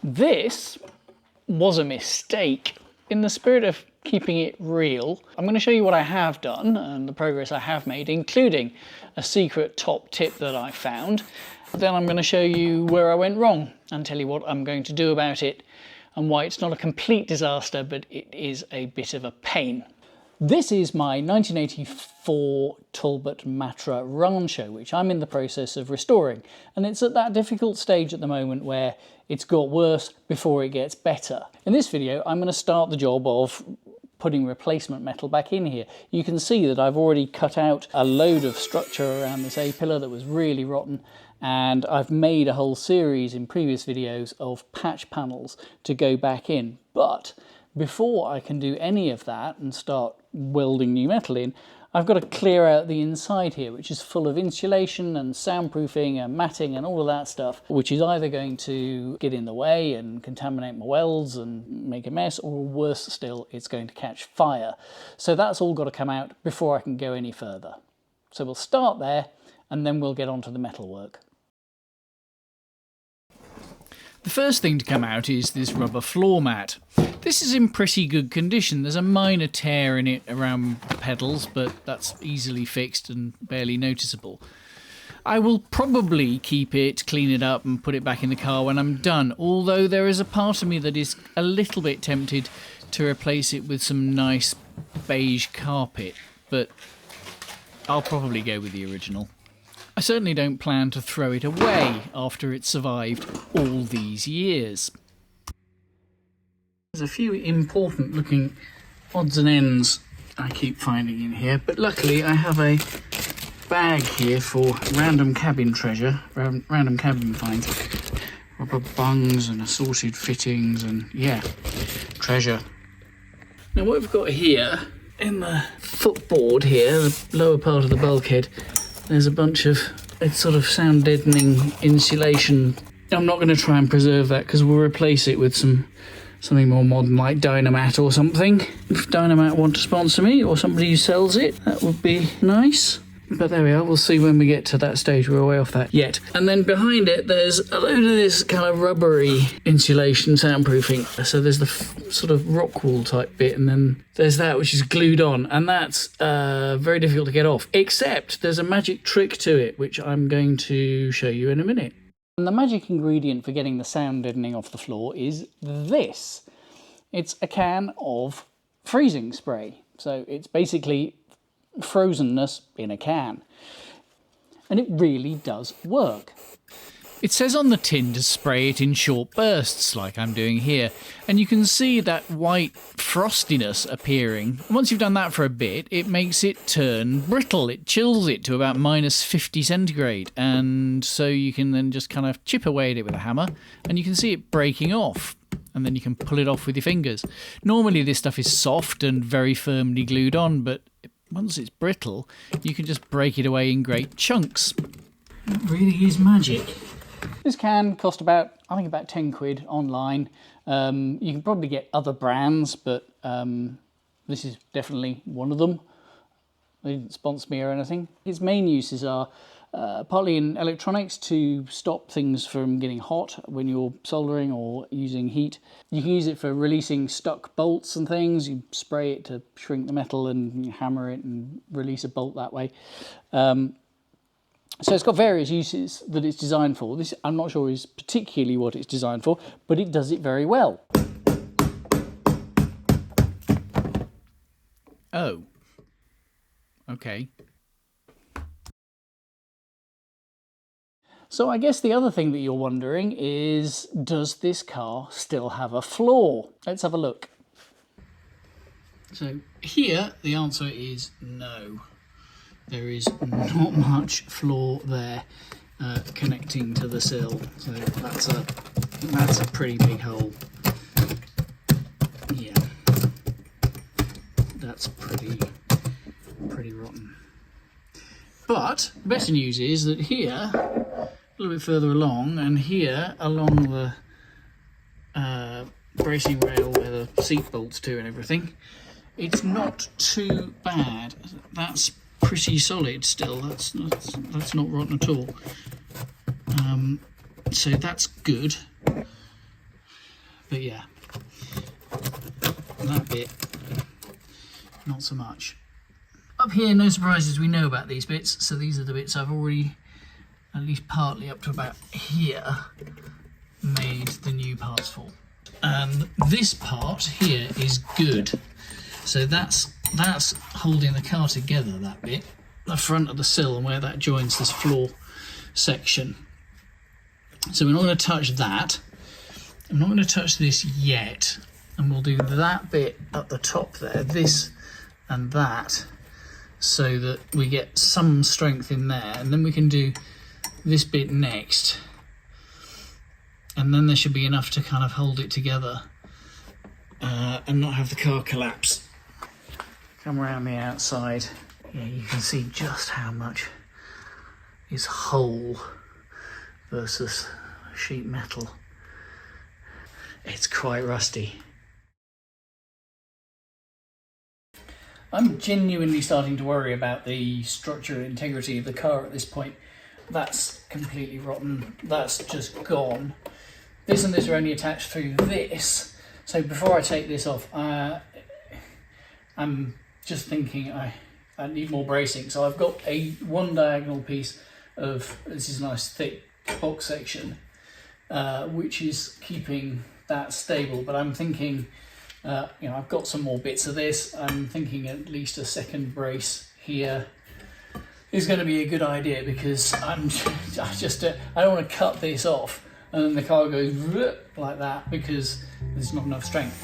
This was a mistake. In the spirit of keeping it real, I'm going to show you what I have done and the progress I have made, including a secret top tip that I found. Then I'm going to show you where I went wrong and tell you what I'm going to do about it and why it's not a complete disaster, but it is a bit of a pain. This is my 1984 Talbot Matra Rancho, which I'm in the process of restoring. And it's at that difficult stage at the moment where it's got worse before it gets better. In this video, I'm going to start the job of putting replacement metal back in here. You can see that I've already cut out a load of structure around this A-pillar that was really rotten, and I've made a whole series in previous videos of patch panels to go back in. But before I can do any of that and start welding new metal in, I've got to clear out the inside here, which is full of insulation and soundproofing and matting and all of that stuff, which is either going to get in the way and contaminate my welds and make a mess, or worse still, it's going to catch fire. So that's all got to come out before I can go any further. So we'll start there and then we'll get on to the metalwork. The first thing to come out is this rubber floor mat. This is in pretty good condition. There's a minor tear in it around the pedals, but that's easily fixed and barely noticeable. I will probably keep it, clean it up and put it back in the car when I'm done, although there is a part of me that is a little bit tempted to replace it with some nice beige carpet, but I'll probably go with the original. I certainly don't plan to throw it away after it's survived all these years. There's a few important looking odds and ends I keep finding in here, but luckily I have a bag here for random cabin treasure, random cabin finds. Rubber bungs and assorted fittings and yeah, treasure. Now what we've got here, in the footboard here, the lower part of the bulkhead, there's a bunch of, it's sort of sound deadening insulation. I'm not going to try and preserve that because we'll replace it with something more modern like Dynamat or something. If Dynamat want to sponsor me or somebody who sells it, that would be nice. But there we are, we'll see when we get to that stage. We're way off that yet. And then behind it, there's a load of this kind of rubbery insulation soundproofing. So there's the sort of rock wool type bit, and then there's that which is glued on, and that's very difficult to get off, except there's a magic trick to it, which I'm going to show you in a minute. And the magic ingredient for getting the sound deadening off the floor is this. It's a can of freezing spray. So it's basically frozenness in a can, and it really does work. It says on the tin to spray it in short bursts like I'm doing here, and you can see that white frostiness appearing. Once you've done that for a bit, it makes it turn brittle. It chills it to about -50 centigrade, and so you can then just kind of chip away at it with a hammer and you can see it breaking off, and then you can pull it off with your fingers. Normally this stuff is soft and very firmly glued on, but once it's brittle, you can just break it away in great chunks. It really is magic. This can cost about, I think about 10 quid online. You can probably get other brands, but this is definitely one of them. They didn't sponsor me or anything. Its main uses are partly in electronics to stop things from getting hot when you're soldering or using heat. You can use it for releasing stuck bolts and things. You spray it to shrink the metal and you hammer it and release a bolt that way. So it's got various uses that it's designed for. This I'm not sure is particularly what it's designed for, but it does it very well. Oh. Okay. So I guess the other thing that you're wondering is, does this car still have a floor? Let's have a look. So here the answer is no. There is not much floor there connecting to the sill. So that's a pretty big hole. Yeah. That's pretty rotten. But better news is that here, a little bit further along, and here along the bracing rail where the seat bolts to and everything, it's not too bad. That's pretty solid still. That's not rotten at all. So that's good. But yeah, that bit, not so much. Up here, no surprises, we know about these bits, so these are the bits I've already, at least partly up to about here, made the new parts for. And this part here is good. So that's holding the car together, that bit. The front of the sill and where that joins this floor section. So we're not going to touch that. I'm not going to touch this yet. And we'll do that bit at the top there, this and that, so that we get some strength in there. And then we can do this bit next. And then there should be enough to kind of hold it together and not have the car collapse. Come around the outside. Yeah, you can see just how much is whole versus sheet metal. It's quite rusty. I'm genuinely starting to worry about the structural integrity of the car at this point. That's completely rotten. That's just gone. This and this are only attached through this. So before I take this off, I'm just thinking I need more bracing. So I've got one diagonal piece of, this is a nice thick box section, which is keeping that stable. But I'm thinking, I've got some more bits of this. I'm thinking at least a second brace here is going to be a good idea, because I don't want to cut this off and then the car goes like that because there's not enough strength.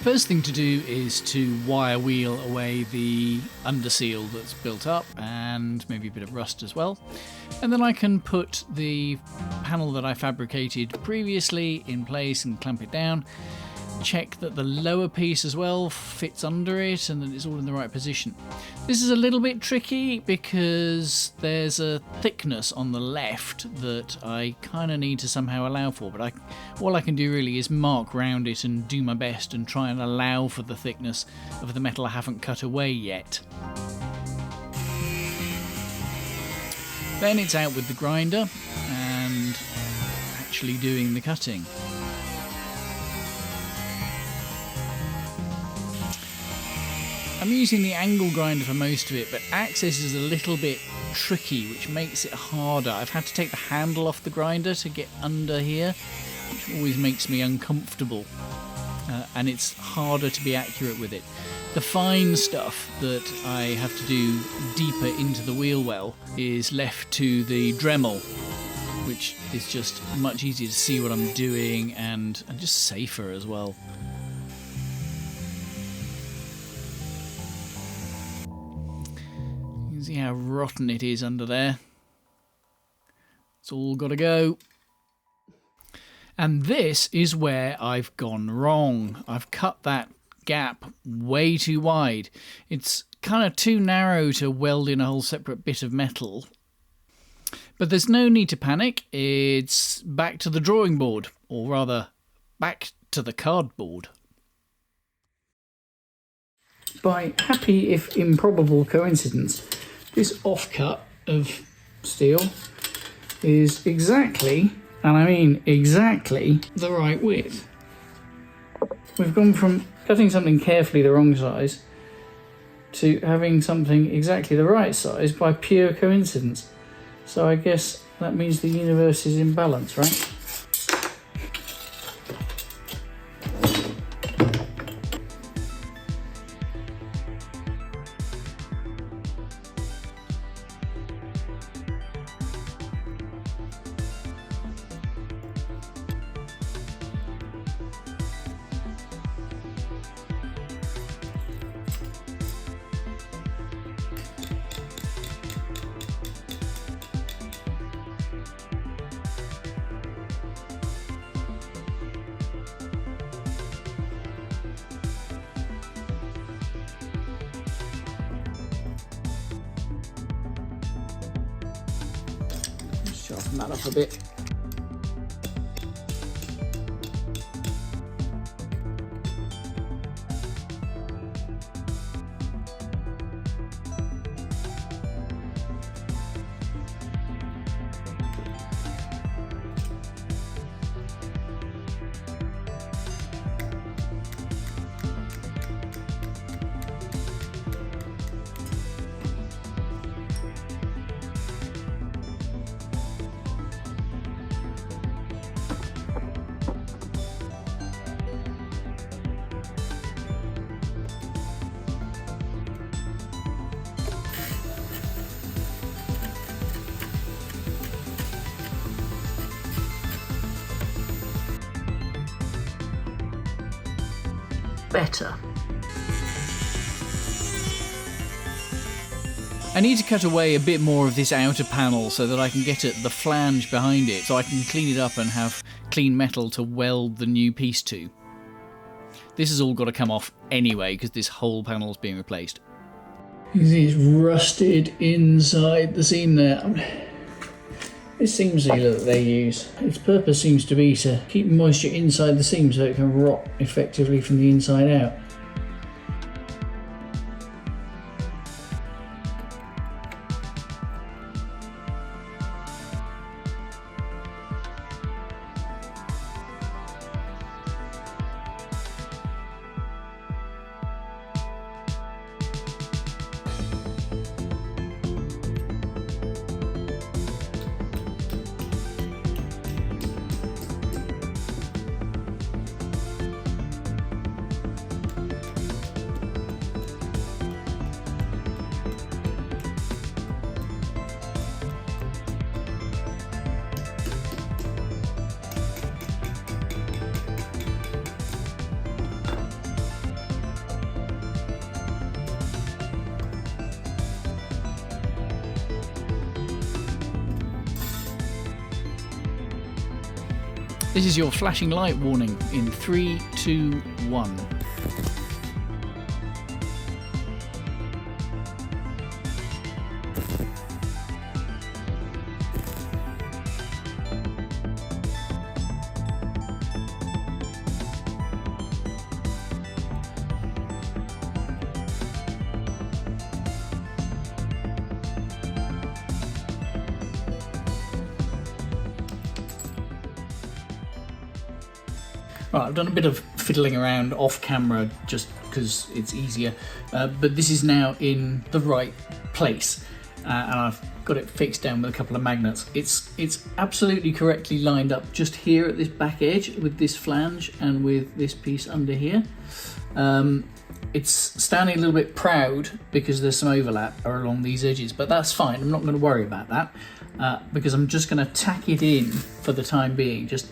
First thing to do is to wire wheel away the underseal that's built up and maybe a bit of rust as well. And then I can put the panel that I fabricated previously in place and clamp it down. Check that the lower piece as well fits under it and that it's all in the right position. This is a little bit tricky because there's a thickness on the left that I kind of need to somehow allow for, but all I can do really is mark round it and do my best and try and allow for the thickness of the metal I haven't cut away yet. Then it's out with the grinder and actually doing the cutting. I'm using the angle grinder for most of it, but access is a little bit tricky, which makes it harder. I've had to take the handle off the grinder to get under here, which always makes me uncomfortable, and it's harder to be accurate with it. The fine stuff that I have to do deeper into the wheel well is left to the Dremel, which is just much easier to see what I'm doing and just safer as well. See how rotten it is under there. It's all got to go. And this is where I've gone wrong. I've cut that gap way too wide. It's kind of too narrow to weld in a whole separate bit of metal. But there's no need to panic. It's back to the drawing board, or rather, back to the cardboard. By happy if improbable coincidence, this offcut of steel is exactly, and I mean exactly, the right width. We've gone from cutting something carefully the wrong size to having something exactly the right size by pure coincidence. So I guess that means the universe is in balance, right? Sharpen that up a bit. Better. I need to cut away a bit more of this outer panel so that I can get at the flange behind it, so I can clean it up and have clean metal to weld the new piece to. This has all got to come off anyway because this whole panel is being replaced. It's rusted inside the seam there. This seam sealer that they use, its purpose seems to be to keep moisture inside the seam so it can rot effectively from the inside out. This is your flashing light warning in 3, 2, 1. Right, I've done a bit of fiddling around off camera just because it's easier, but this is now in the right place, and I've got it fixed down with a couple of magnets. It's absolutely correctly lined up just here at this back edge with this flange and with this piece under here. It's standing a little bit proud because there's some overlap along these edges, but that's fine. I'm not going to worry about that because I'm just going to tack it in for the time being, just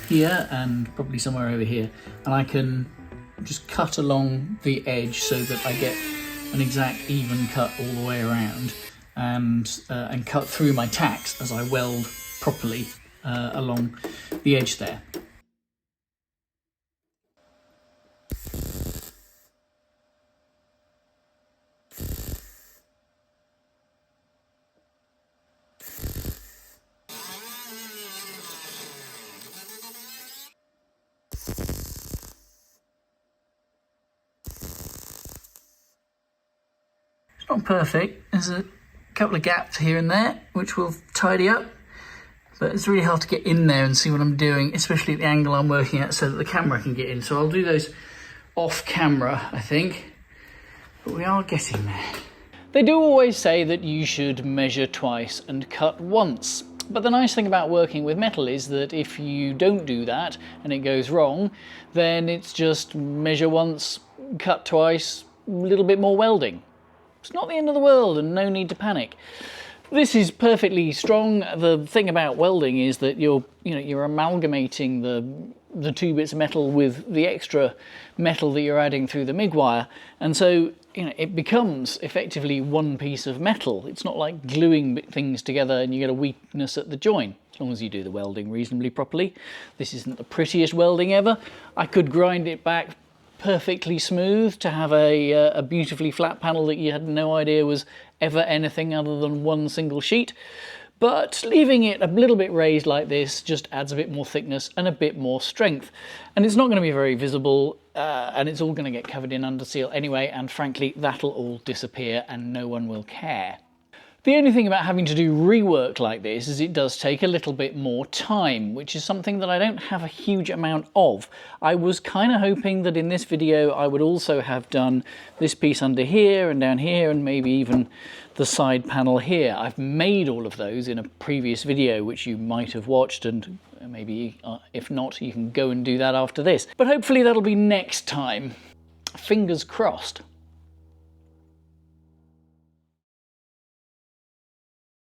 here and probably somewhere over here, and I can just cut along the edge so that I get an exact even cut all the way around, and cut through my tacks as I weld properly along the edge there. Not perfect. There's a couple of gaps here and there which we'll tidy up, but it's really hard to get in there and see what I'm doing, especially at the angle I'm working at, so that the camera can get in. So I'll do those off camera, I think, but we are getting there. They do always say that you should measure twice and cut once, but the nice thing about working with metal is that if you don't do that and it goes wrong, then it's just measure once, cut twice, a little bit more welding. It's not the end of the world and no need to panic. This is perfectly strong. The thing about welding is that you're amalgamating the two bits of metal with the extra metal that you're adding through the MIG wire, and so it becomes effectively one piece of metal. It's not like gluing things together and you get a weakness at the join, as long as you do the welding reasonably properly. This isn't the prettiest welding ever. I could grind it back perfectly smooth to have a beautifully flat panel that you had no idea was ever anything other than one single sheet, but leaving it a little bit raised like this just adds a bit more thickness and a bit more strength. And it's not going to be very visible, and it's all going to get covered in underseal anyway, and frankly that'll all disappear and no one will care. The only thing about having to do rework like this is it does take a little bit more time, which is something that I don't have a huge amount of. I was kind of hoping that in this video I would also have done this piece under here and down here and maybe even the side panel here. I've made all of those in a previous video which you might have watched, and maybe if not you can go and do that after this. But hopefully that'll be next time. Fingers crossed.